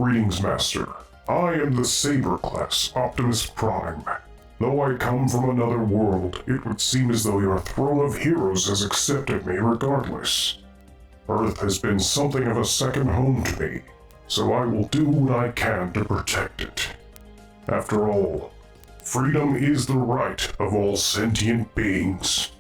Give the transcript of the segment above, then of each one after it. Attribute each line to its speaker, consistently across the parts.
Speaker 1: Greetings, Master. I am the Saber class, Optimus Prime. Though I come from another world, it would seem as though your throne of heroes has accepted me regardless. Earth has been something of a second home to me, so I will do what I can to protect it. After all, freedom is the right of all sentient beings.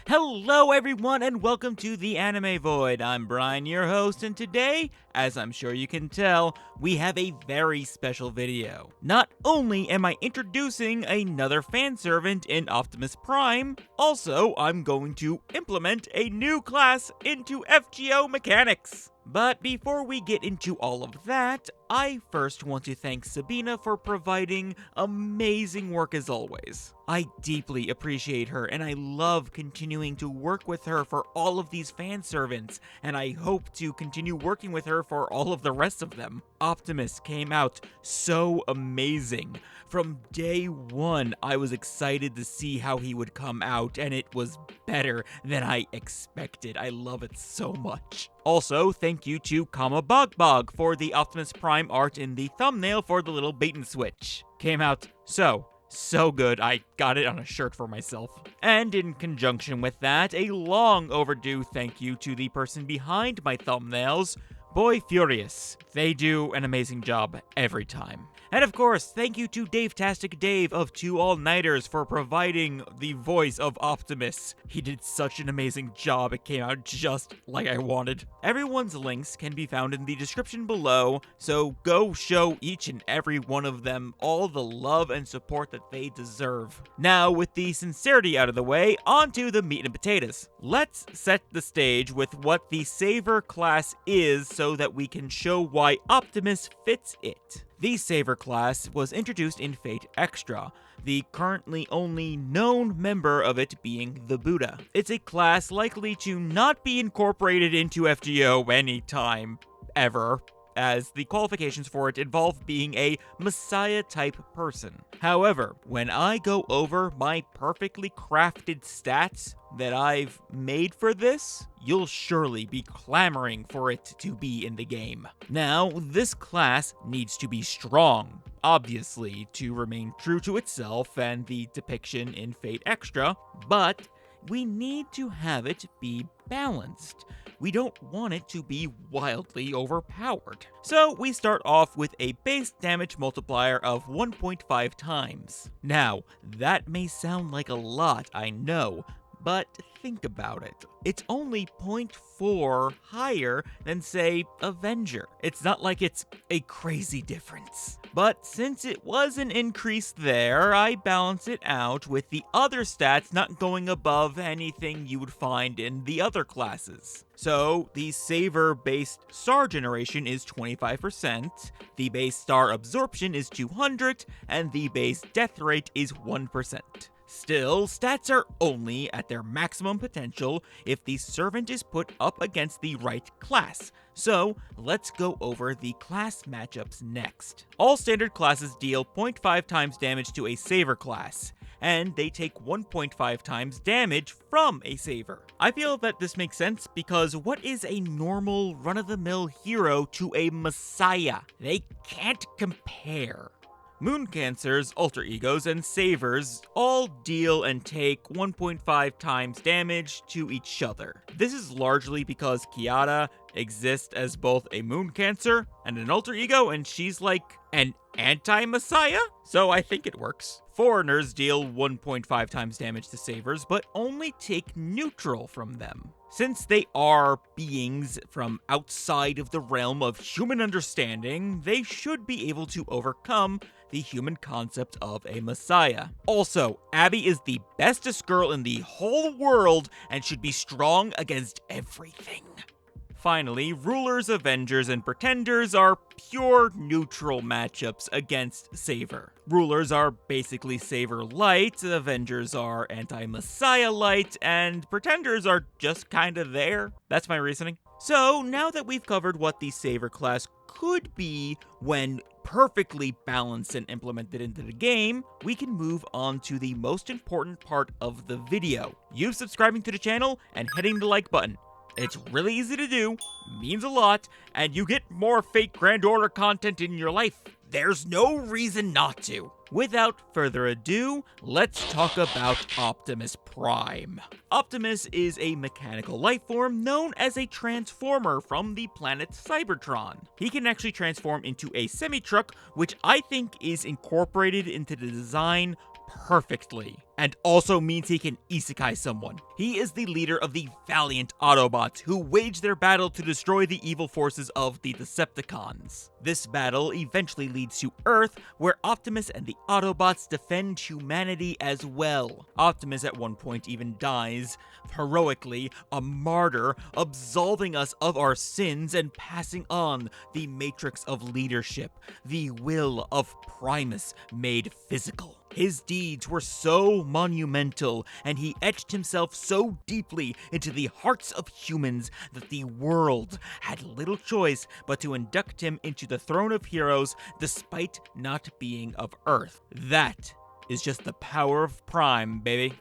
Speaker 2: Hello everyone and welcome to the Anime Void. I'm Brian, your host, and today, as I'm sure you can tell, we have a very special video. Not only am I introducing another fan servant in Optimus Prime, also I'm going to implement a new class into FGO mechanics. But before we get into all of that, I first want to thank Sabina for providing amazing work as always. I deeply appreciate her, and I love continuing to work with her for all of these fan servants, and I hope to continue working with her for all of the rest of them. Optimus came out so amazing. From day one, I was excited to see how he would come out, and it was better than I expected. I love it so much. Also, thank you to Comabogbog for the Optimus Prime art in the thumbnail for the little bait and switch. Came out so good, I got it on a shirt for myself. And in conjunction with that, a long overdue thank you to the person behind my thumbnails, bbooyfuriouus. They do an amazing job every time. And of course, thank you to Davetastic Dave of TwoAllNighters for providing the voice of Optimus. He did such an amazing job, it came out just like I wanted. Everyone's links can be found in the description below, so go show each and every one of them all the love and support that they deserve. Now, with the sincerity out of the way, on to the meat and potatoes. Let's set the stage with what the Saver class is so that we can show why Optimus fits it. The Saver class was introduced in Fate Extra, the currently only known member of it being the Buddha. It's a class likely to not be incorporated into FGO anytime ever, as the qualifications for it involve being a Messiah-type person. However, when I go over my perfectly crafted stats that I've made for this, you'll surely be clamoring for it to be in the game. Now, this class needs to be strong, obviously, to remain true to itself and the depiction in Fate Extra, but we need to have it be balanced. We don't want it to be wildly overpowered. So we start off with a base damage multiplier of 1.5 times. Now, that may sound like a lot, I know, but think about it. It's only 0.4 higher than, say, Avenger. It's not like it's a crazy difference. But since it was an increase there, I balance it out with the other stats not going above anything you would find in the other classes. So, the Saver-based star generation is 25%, the base star absorption is 200, and the base death rate is 1%. Still, stats are only at their maximum potential if the servant is put up against the right class. So, let's go over the class matchups next. All standard classes deal 0.5 times damage to a Saver class, and they take 1.5 times damage from a Saver. I feel that this makes sense because what is a normal run-of-the-mill hero to a Messiah? They can't compare. Moon Cancers, Alter Egos, and Savers all deal and take 1.5 times damage to each other. This is largely because Kiara exists as both a Moon Cancer and an Alter Ego, and she's like an anti-Messiah? So I think it works. Foreigners deal 1.5 times damage to Savers, but only take neutral from them. Since they are beings from outside of the realm of human understanding, they should be able to overcome the human concept of a Messiah. Also, Abby is the bestest girl in the whole world and should be strong against everything. Finally, Rulers, Avengers, and Pretenders are pure neutral matchups against Saver. Rulers are basically Saver Light, Avengers are anti-Messiah Light, and Pretenders are just kinda there. That's my reasoning. So, now that we've covered what the Saver class could be when perfectly balanced and implemented into the game, we can move on to the most important part of the video. You subscribing to the channel and hitting the like button. It's really easy to do, means a lot, and you get more fake Grand Order content in your life. There's no reason not to. Without further ado, let's talk about Optimus Prime. Optimus is a mechanical life form known as a transformer from the planet Cybertron. He can actually transform into a semi-truck, which I think is incorporated into the design perfectly, and also means he can isekai someone. He is the leader of the valiant Autobots who wage their battle to destroy the evil forces of the Decepticons. This battle eventually leads to Earth, where Optimus and the Autobots defend humanity as well. Optimus at one point even dies heroically, a martyr, absolving us of our sins and passing on the matrix of leadership, the will of Primus made physical. His deeds were so monumental, and he etched himself so deeply into the hearts of humans that the world had little choice but to induct him into the throne of heroes despite not being of Earth. That is just the power of Prime, baby.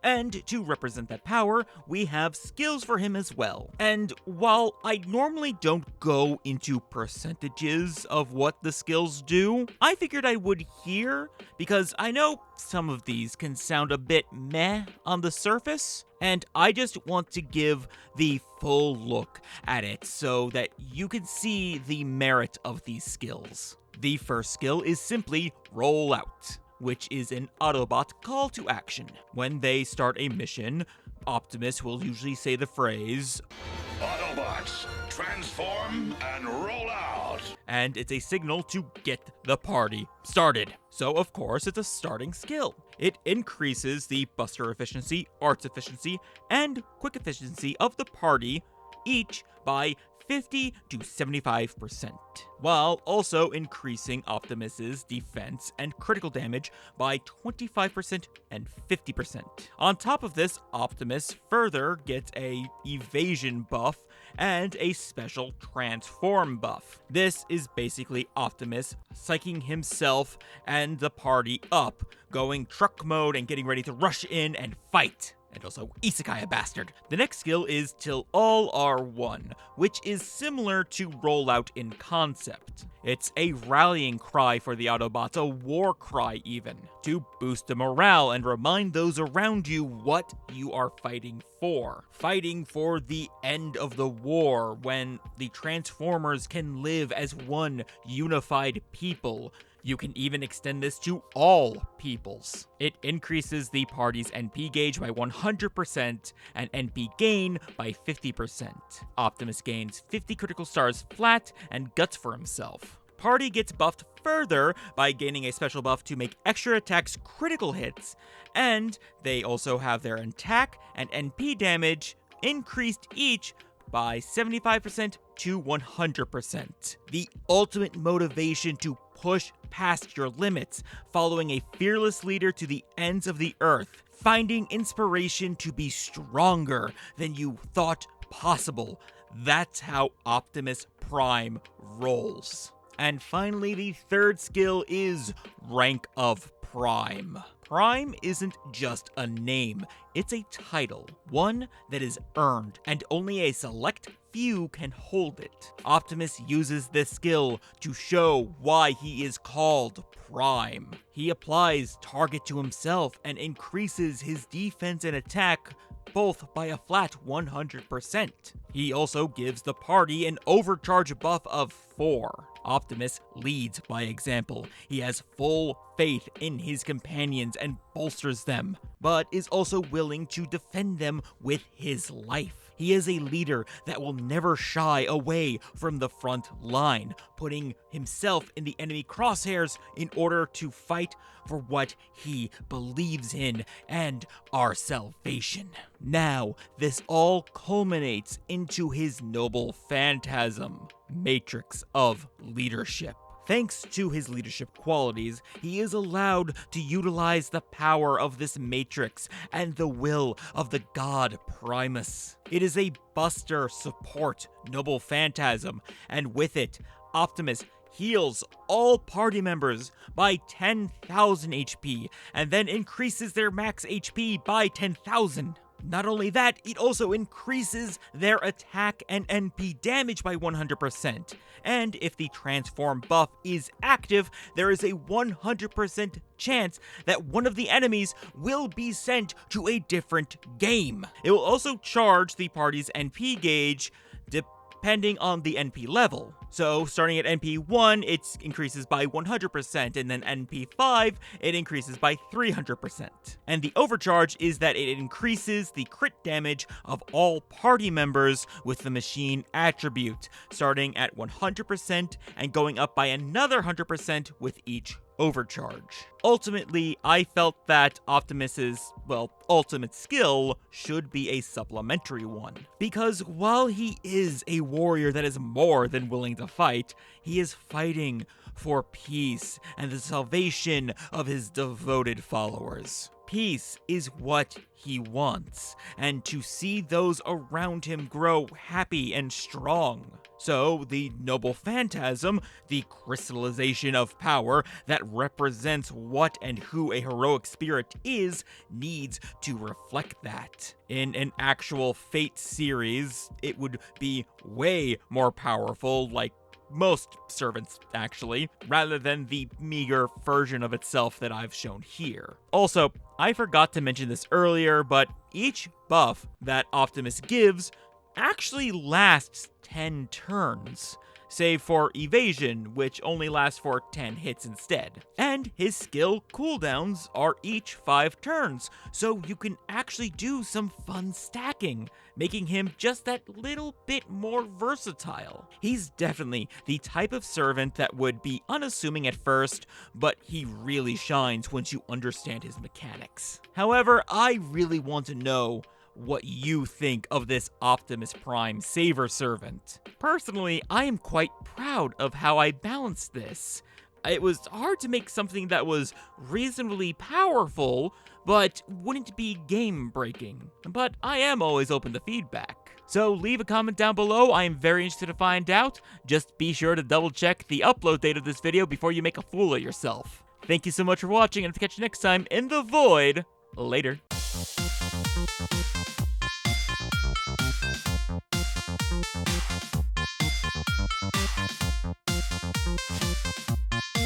Speaker 2: And to represent that power, we have skills for him as well. And while I normally don't go into percentages of what the skills do, I figured I would here, because I know some of these can sound a bit meh on the surface, and I just want to give the full look at it so that you can see the merit of these skills. The first skill is simply Roll Out, which is an Autobot call to action. When they start a mission, Optimus will usually say the phrase,
Speaker 3: Autobots, transform and roll out!
Speaker 2: And it's a signal to get the party started. So of course, it's a starting skill. It increases the buster efficiency, arts efficiency, and quick efficiency of the party, each by 50 to 75%, while also increasing Optimus's defense and critical damage by 25% and 50%. On top of this, Optimus further gets a evasion buff and a special transform buff. This is basically Optimus psyching himself and the party up, going truck mode and getting ready to rush in and fight. And also isekai a bastard. The next skill is Till All Are One, which is similar to Rollout in concept. It's a rallying cry for the Autobots, a war cry even, to boost the morale and remind those around you what you are fighting for. Fighting for the end of the war, when the Transformers can live as one unified people. You can even extend this to all peoples. It increases the party's NP gauge by 100% and NP gain by 50%. Optimus gains 50 critical stars flat and guts for himself. Party gets buffed further by gaining a special buff to make extra attacks critical hits, and they also have their attack and NP damage increased each by 75% to 100%. The ultimate motivation to push past your limits, following a fearless leader to the ends of the earth, finding inspiration to be stronger than you thought possible. That's how Optimus Prime rolls. And finally, the third skill is Rank of Prime. Prime isn't just a name, it's a title, one that is earned, and only a select few can hold it. Optimus uses this skill to show why he is called Prime. He applies target to himself and increases his defense and attack both by a flat 100%. He also gives the party an overcharge buff of 4. Optimus leads by example. He has full faith in his companions and bolsters them, but is also willing to defend them with his life. He is a leader that will never shy away from the front line, putting himself in the enemy crosshairs in order to fight for what he believes in and our salvation. Now, this all culminates into his noble phantasm, Matrix of Leadership. Thanks to his leadership qualities, he is allowed to utilize the power of this matrix and the will of the god Primus. It is a buster support noble phantasm, and with it, Optimus heals all party members by 10,000 HP, and then increases their max HP by 10,000. Not only that, it also increases their attack and NP damage by 100%. And if the transform buff is active, there is a 100% chance that one of the enemies will be sent to a different game. It will also charge the party's NP gauge depending on the NP level. So starting at NP 1, it increases by 100%, and then NP 5, it increases by 300%. And the overcharge is that it increases the crit damage of all party members with the machine attribute, starting at 100% and going up by another 100% with each overcharge. Ultimately, I felt that Optimus's, ultimate skill should be a supplementary one. Because while he is a warrior that is more than willing to fight, he is fighting for peace and the salvation of his devoted followers. Peace is what he wants, and to see those around him grow happy and strong. So, the noble phantasm, the crystallization of power that represents what and who a heroic spirit is, needs to reflect that. In an actual Fate series, it would be way more powerful, like most servants, actually, rather than the meager version of itself that I've shown here. Also, I forgot to mention this earlier, but each buff that Optimus gives actually lasts 10 turns, save for evasion, which only lasts for 10 hits instead. And his skill cooldowns are each 5 turns, so you can actually do some fun stacking, making him just that little bit more versatile. He's definitely the type of servant that would be unassuming at first, but he really shines once you understand his mechanics. However, I really want to know what you think of this Optimus Prime Saver Servant. Personally, I am quite proud of how I balanced this. It was hard to make something that was reasonably powerful, but wouldn't be game-breaking. But I am always open to feedback. So leave a comment down below, I am very interested to find out. Just be sure to double check the upload date of this video before you make a fool of yourself. Thank you so much for watching, and I'll catch you next time in the Void. Later.